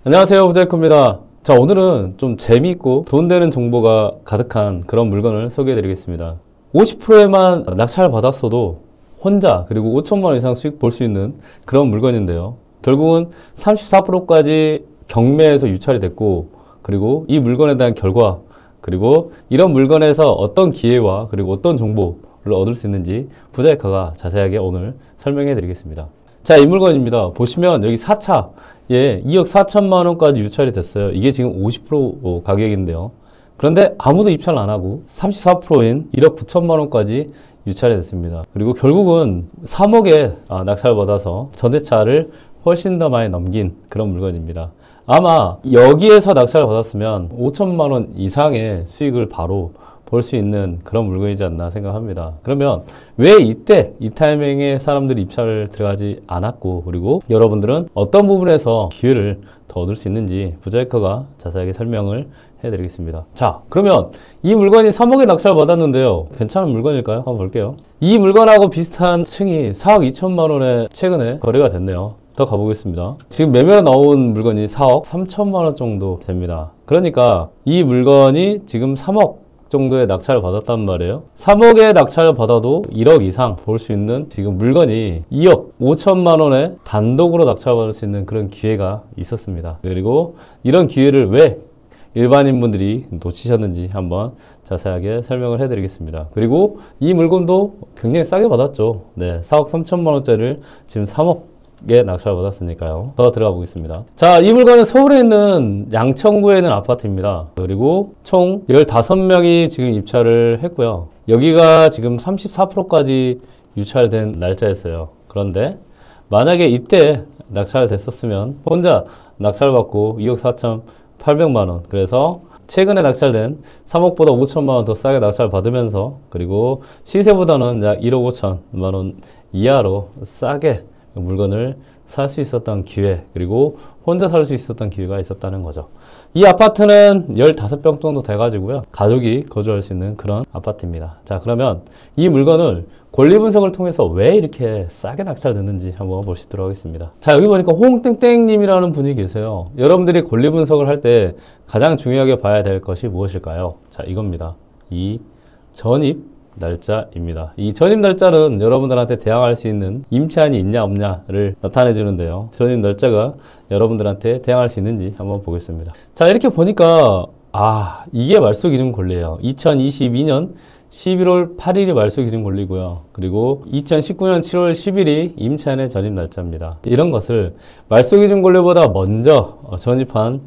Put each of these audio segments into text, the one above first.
안녕하세요, 부자이커입니다. 자, 오늘은 좀 재미있고 돈 되는 정보가 가득한 그런 물건을 소개해 드리겠습니다. 50%에만 낙찰 받았어도 혼자 그리고 5천만 원 이상 수익 볼 수 있는 그런 물건인데요. 결국은 34%까지 경매에서 유찰이 됐고, 그리고 이 물건에 대한 결과, 그리고 이런 물건에서 어떤 기회와 그리고 어떤 정보를 얻을 수 있는지 부자이커가 자세하게 오늘 설명해 드리겠습니다. 자, 이 물건입니다. 보시면 여기 4차, 2억 4천만 원까지 유찰이 됐어요. 이게 지금 50% 가격인데요. 그런데 아무도 입찰 안 하고 34%인 1억 9천만 원까지 유찰이 됐습니다. 그리고 결국은 3억에 낙찰받아서 전세차를 훨씬 더 많이 넘긴 그런 물건입니다. 아마 여기에서 낙찰을 받았으면 5천만 원 이상의 수익을 바로 볼 수 있는 그런 물건이지 않나 생각합니다. 그러면 왜 이때 이 타이밍에 사람들이 입찰을 들어가지 않았고, 그리고 여러분들은 어떤 부분에서 기회를 더 얻을 수 있는지 부자이커가 자세하게 설명을 해드리겠습니다. 자, 그러면 이 물건이 3억에 낙찰 받았는데요. 괜찮은 물건일까요? 한번 볼게요. 이 물건하고 비슷한 층이 4억 2천만 원에 최근에 거래가 됐네요. 더 가보겠습니다. 지금 매매로 나온 물건이 4억 3천만 원 정도 됩니다. 그러니까 이 물건이 지금 3억 정도의 낙찰을 받았단 말이에요. 3억의 낙찰을 받아도 1억 이상 볼 수 있는 지금 물건이 2억 5천만 원에 단독으로 낙찰받을 수 있는 그런 기회가 있었습니다. 그리고 이런 기회를 왜 일반인분들이 놓치셨는지 한번 자세하게 설명을 해드리겠습니다. 그리고 이 물건도 굉장히 싸게 받았죠. 네, 4억 3천만 원짜리를 지금 3억 에 낙찰을 받았으니까요. 더 들어가 보겠습니다. 자, 이 물건은 서울에 있는 양천구에 있는 아파트입니다. 그리고 총 15명이 지금 입찰을 했고요. 여기가 지금 34%까지 유찰된 날짜였어요. 그런데 만약에 이때 낙찰 됐었으면 혼자 낙찰받고 2억 4,800만 원, 그래서 최근에 낙찰된 3억보다 5천만 원 더 싸게 낙찰 받으면서, 그리고 시세보다는 약 1억 5천만 원 이하로 싸게 물건을 살 수 있었던 기회, 그리고 혼자 살 수 있었던 기회가 있었다는 거죠. 이 아파트는 15평 정도 돼가지고요. 가족이 거주할 수 있는 그런 아파트입니다. 자, 그러면 이 물건을 권리 분석을 통해서 왜 이렇게 싸게 낙찰됐는지 한번 볼 수 있도록 하겠습니다. 자, 여기 보니까 홍땡땡님이라는 분이 계세요. 여러분들이 권리 분석을 할 때 가장 중요하게 봐야 될 것이 무엇일까요? 자, 이겁니다. 이 전입 날짜입니다. 이 전입 날짜는 여러분들한테 대항할 수 있는 임차인이 있냐 없냐를 나타내 주는데요. 전입 날짜가 여러분들한테 대항할 수 있는지 한번 보겠습니다. 자, 이렇게 보니까 이게 말소 기준 권리예요. 2022년 11월 8일이 말소 기준 권리고요. 그리고 2019년 7월 10일이 임차인의 전입 날짜입니다. 이런 것을 말소 기준 권리보다 먼저 전입한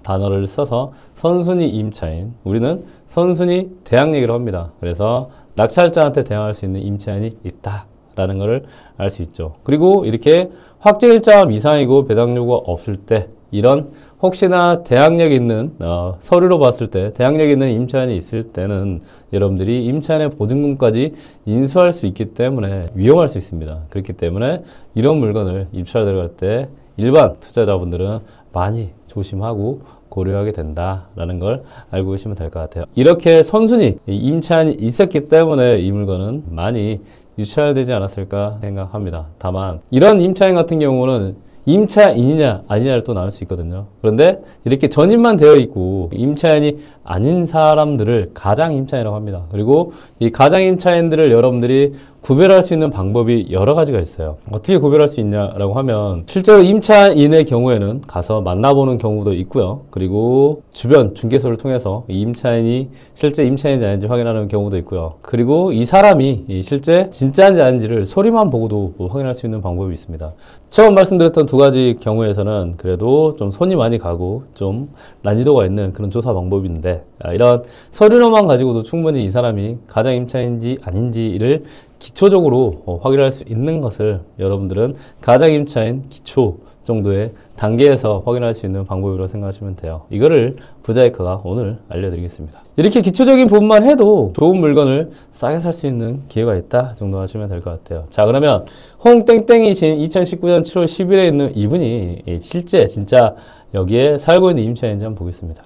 단어를 써서 선순위 임차인, 우리는 선순위 대항력이라고 합니다. 그래서 낙찰자한테 대항할 수 있는 임차인이 있다라는 것을 알 수 있죠. 그리고 이렇게 확정일자금 이상이고 배당 요구가 없을 때, 이런 혹시나 대항력 있는 서류로 봤을 때 대항력 있는 임차인이 있을 때는 여러분들이 임차인의 보증금까지 인수할 수 있기 때문에 위험할 수 있습니다. 그렇기 때문에 이런 물건을 입찰 들어갈 때 일반 투자자분들은 많이 조심하고 고려하게 된다라는 걸 알고 계시면 될 것 같아요. 이렇게 선순위 임차인이 있었기 때문에 이 물건은 많이 유찰되지 않았을까 생각합니다. 다만 이런 임차인 같은 경우는 임차인이냐 아니냐를 또 나눌 수 있거든요. 그런데 이렇게 전입만 되어 있고 임차인이 아닌 사람들을 가장 임차인이라고 합니다. 그리고 이 가장 임차인들을 여러분들이 구별할 수 있는 방법이 여러 가지가 있어요. 어떻게 구별할 수 있냐라고 하면, 실제로 임차인의 경우에는 가서 만나보는 경우도 있고요. 그리고 주변 중개소를 통해서 이 임차인이 실제 임차인인지 아닌지 확인하는 경우도 있고요. 그리고 이 사람이 실제 진짜인지 아닌지를 소리만 보고도 확인할 수 있는 방법이 있습니다. 처음 말씀드렸던 두 가지 경우에서는 그래도 좀 손이 많이 가고 좀 난이도가 있는 그런 조사 방법인데, 이런 서류로만 가지고도 충분히 이 사람이 가장 임차인지 아닌지를 기초적으로 확인할 수 있는 것을 여러분들은 가장 임차인 기초 정도의 단계에서 확인할 수 있는 방법으로 생각하시면 돼요. 이거를 부자이커가 오늘 알려드리겠습니다. 이렇게 기초적인 부분만 해도 좋은 물건을 싸게 살 수 있는 기회가 있다 정도 하시면 될 것 같아요. 자, 그러면 홍땡땡이신 2019년 7월 10일에 있는 이분이 실제 진짜 여기에 살고 있는 임차인인지 한번 보겠습니다.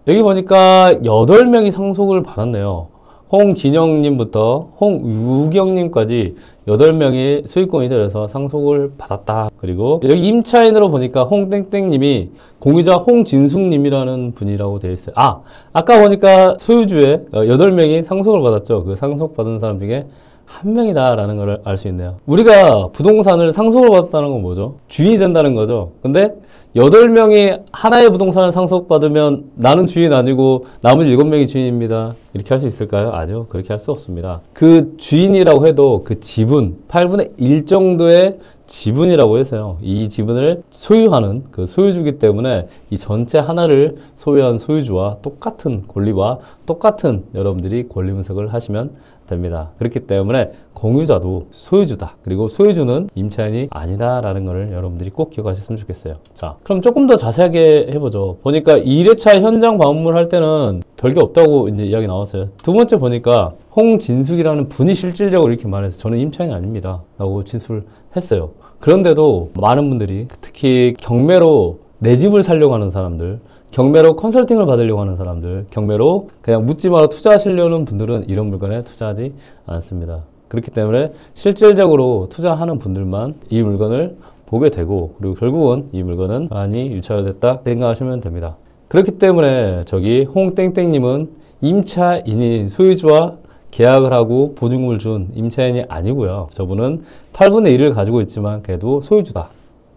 여기 보니까 8명이 상속을 받았네요. 홍진영님부터 홍우경님까지 8명이 소유권 이전에서 상속을 받았다. 그리고 여기 임차인으로 보니까 홍땡땡님이 공유자 홍진숙님이라는 분이라고 되어 있어요. 아까 보니까 소유주의 8명이 상속을 받았죠. 그 상속받은 사람 중에 한 명이다라는 걸 알 수 있네요. 우리가 부동산을 상속을 받았다는 건 뭐죠? 주인이 된다는 거죠. 근데 8명이 하나의 부동산을 상속받으면 나는 주인 아니고 나머지 7명이 주인입니다. 이렇게 할 수 있을까요? 아니요. 그렇게 할 수 없습니다. 그 주인이라고 해도 그 지분, 8분의 1 정도의 지분이라고 해서요. 이 지분을 소유하는 그 소유주기 때문에 이 전체 하나를 소유한 소유주와 똑같은 권리와 똑같은 여러분들이 권리 분석을 하시면 됩니다. 그렇기 때문에 공유자도 소유주다. 그리고 소유주는 임차인이 아니다라는 것을 여러분들이 꼭 기억하셨으면 좋겠어요. 자, 그럼 조금 더 자세하게 해보죠. 보니까 2회차 현장 방문할 때는 별게 없다고 이제 이야기 나왔어요. 두 번째 보니까 홍진숙이라는 분이 실질적으로 이렇게 말해서 저는 임차인이 아닙니다 라고 진술을 했어요. 그런데도 많은 분들이 특히 경매로 내 집을 살려고 하는 사람들, 경매로 컨설팅을 받으려고 하는 사람들, 경매로 그냥 묻지 마라 투자하시려는 분들은 이런 물건에 투자하지 않습니다. 그렇기 때문에 실질적으로 투자하는 분들만 이 물건을 보게 되고, 그리고 결국은 이 물건은 많이 유찰됐다 생각하시면 됩니다. 그렇기 때문에 저기 홍땡땡님은 임차인인 소유주와 계약을 하고 보증금을 준 임차인이 아니고요. 저분은 8분의 1을 가지고 있지만 그래도 소유주다.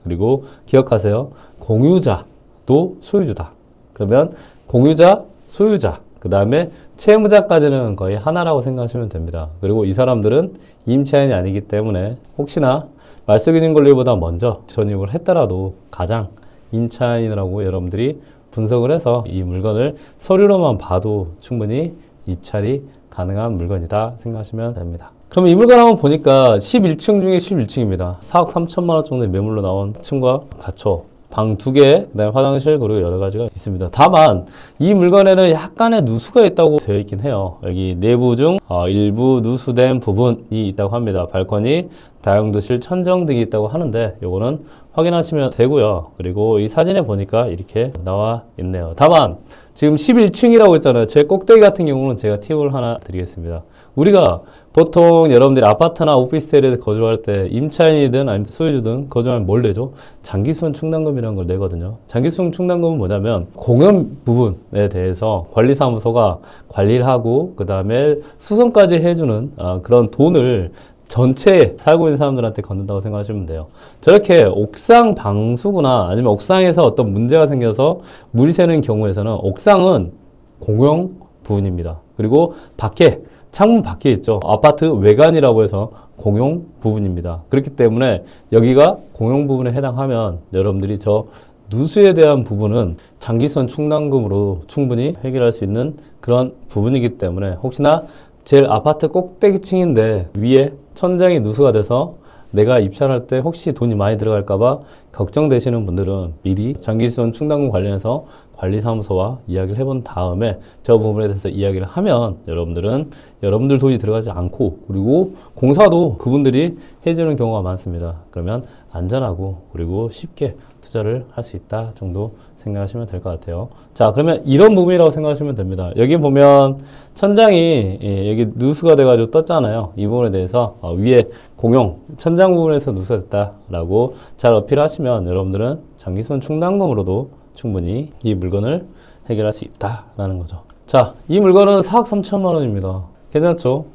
그리고 기억하세요. 공유자도 소유주다. 그러면 공유자, 소유자, 그 다음에 채무자까지는 거의 하나라고 생각하시면 됩니다. 그리고 이 사람들은 임차인이 아니기 때문에 혹시나 말소기준 권리보다 먼저 전입을 했더라도 가장 임차인이라고 여러분들이 분석을 해서 이 물건을 서류로만 봐도 충분히 입찰이 가능한 물건이다 생각하시면 됩니다. 그럼 이 물건 한번 보니까 11층 중에 11층입니다. 4억 3천만 원 정도의 매물로 나온 층과 가초, 방 2개, 그 다음에 화장실, 그리고 여러 가지가 있습니다. 다만 이 물건에는 약간의 누수가 있다고 되어 있긴 해요. 여기 내부 중 일부 누수된 부분이 있다고 합니다. 발코니, 다용도실, 천정 등이 있다고 하는데 요거는 확인하시면 되고요. 그리고 이 사진에 보니까 이렇게 나와 있네요. 다만 지금 11층이라고 했잖아요. 제 꼭대기 같은 경우는 제가 팁을 하나 드리겠습니다. 우리가 보통 여러분들이 아파트나 오피스텔에 거주할 때 임차인이든 아니면 소유주든 거주하면 뭘 내죠? 장기수원 충당금이라는 걸 내거든요. 장기수원 충당금은 뭐냐면 공연 부분에 대해서 관리사무소가 관리를 하고 그 다음에 수선까지 해주는 그런 돈을 전체 살고 있는 사람들한테 걷는다고 생각하시면 돼요. 저렇게 옥상 방수구나 아니면 옥상에서 어떤 문제가 생겨서 물이 새는 경우에서는 옥상은 공용 부분입니다. 그리고 밖에 창문 밖에 있죠. 아파트 외관이라고 해서 공용 부분입니다. 그렇기 때문에 여기가 공용 부분에 해당하면 여러분들이 저 누수에 대한 부분은 장기수원 충당금으로 충분히 해결할 수 있는 그런 부분이기 때문에 혹시나 제일 아파트 꼭대기층인데 위에 천장이 누수가 돼서 내가 입찰할 때 혹시 돈이 많이 들어갈까봐 걱정되시는 분들은 미리 장기수원 충당금 관련해서 관리사무소와 이야기를 해본 다음에 저 부분에 대해서 이야기를 하면 여러분들은 여러분들 돈이 들어가지 않고 그리고 공사도 그분들이 해주는 경우가 많습니다. 그러면 안전하고 그리고 쉽게 투자를 할 수 있다 정도 생각하시면 될 것 같아요. 자, 그러면 이런 부분이라고 생각하시면 됩니다. 여기 보면 천장이 여기 누수가 돼가지고 떴잖아요. 이 부분에 대해서 위에 공용 천장 부분에서 누수가 됐다라고 잘 어필하시면 여러분들은 장기수원 충당금으로도 충분히 이 물건을 해결할 수 있다라는 거죠. 자, 이 물건은 4억 3천만 원입니다. 괜찮죠?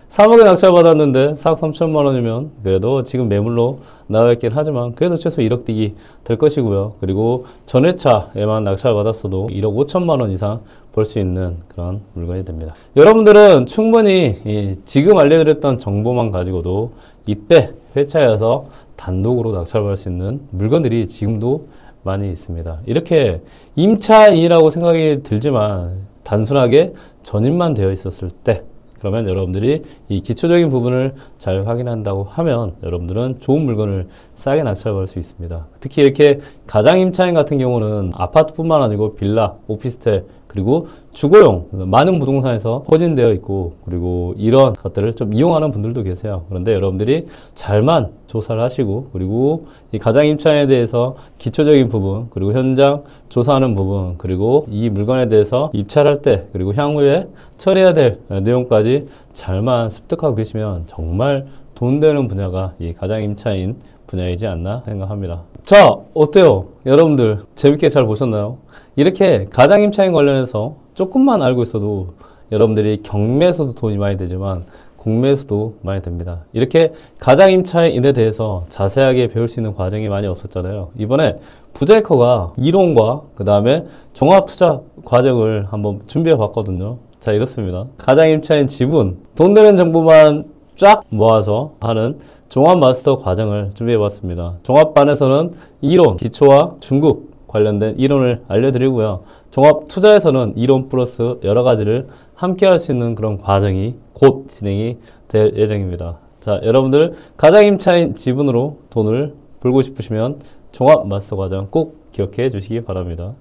3억에 낙찰받았는데 4억 3천만 원이면 그래도 지금 매물로 나와 있긴 하지만 그래도 최소 1억 딜이 될 것이고요. 그리고 전회차에만 낙찰받았어도 1억 5천만 원 이상 벌 수 있는 그런 물건이 됩니다. 여러분들은 충분히 지금 알려드렸던 정보만 가지고도 이때 회차여서 단독으로 낙찰받을 수 있는 물건들이 지금도 많이 있습니다. 이렇게 임차인이라고 생각이 들지만 단순하게 전입만 되어 있었을 때 그러면 여러분들이 이 기초적인 부분을 잘 확인한다고 하면 여러분들은 좋은 물건을 싸게 낙찰받을 수 있습니다. 특히 이렇게 가장 임차인 같은 경우는 아파트뿐만 아니고 빌라, 오피스텔, 그리고 주거용 많은 부동산에서 포진되어 있고 그리고 이런 것들을 좀 이용하는 분들도 계세요. 그런데 여러분들이 잘만 조사를 하시고 그리고 이 가장임차인에 대해서 기초적인 부분 그리고 현장 조사하는 부분 그리고 이 물건에 대해서 입찰할 때 그리고 향후에 처리해야 될 내용까지 잘만 습득하고 계시면 정말 돈 되는 분야가 이 가장임차인 분야이지 않나 생각합니다. 자, 어때요? 여러분들 재밌게 잘 보셨나요? 이렇게 가장임차인 관련해서 조금만 알고 있어도 여러분들이 경매에서도 돈이 많이 되지만 공매에서도 많이 됩니다. 이렇게 가장임차인에 대해서 자세하게 배울 수 있는 과정이 많이 없었잖아요. 이번에 부자이커가 이론과 그 다음에 종합투자 과정을 한번 준비해 봤거든요. 자, 이렇습니다. 가장임차인 지분, 돈 되는 정보만 쫙 모아서 하는 종합마스터 과정을 준비해 봤습니다. 종합반에서는 이론, 기초와 중급 관련된 이론을 알려드리고요. 종합투자에서는 이론 플러스 여러 가지를 함께 할 수 있는 그런 과정이 곧 진행이 될 예정입니다. 자, 여러분들 가장임차인 지분으로 돈을 벌고 싶으시면 종합마스터 과정 꼭 기억해 주시기 바랍니다.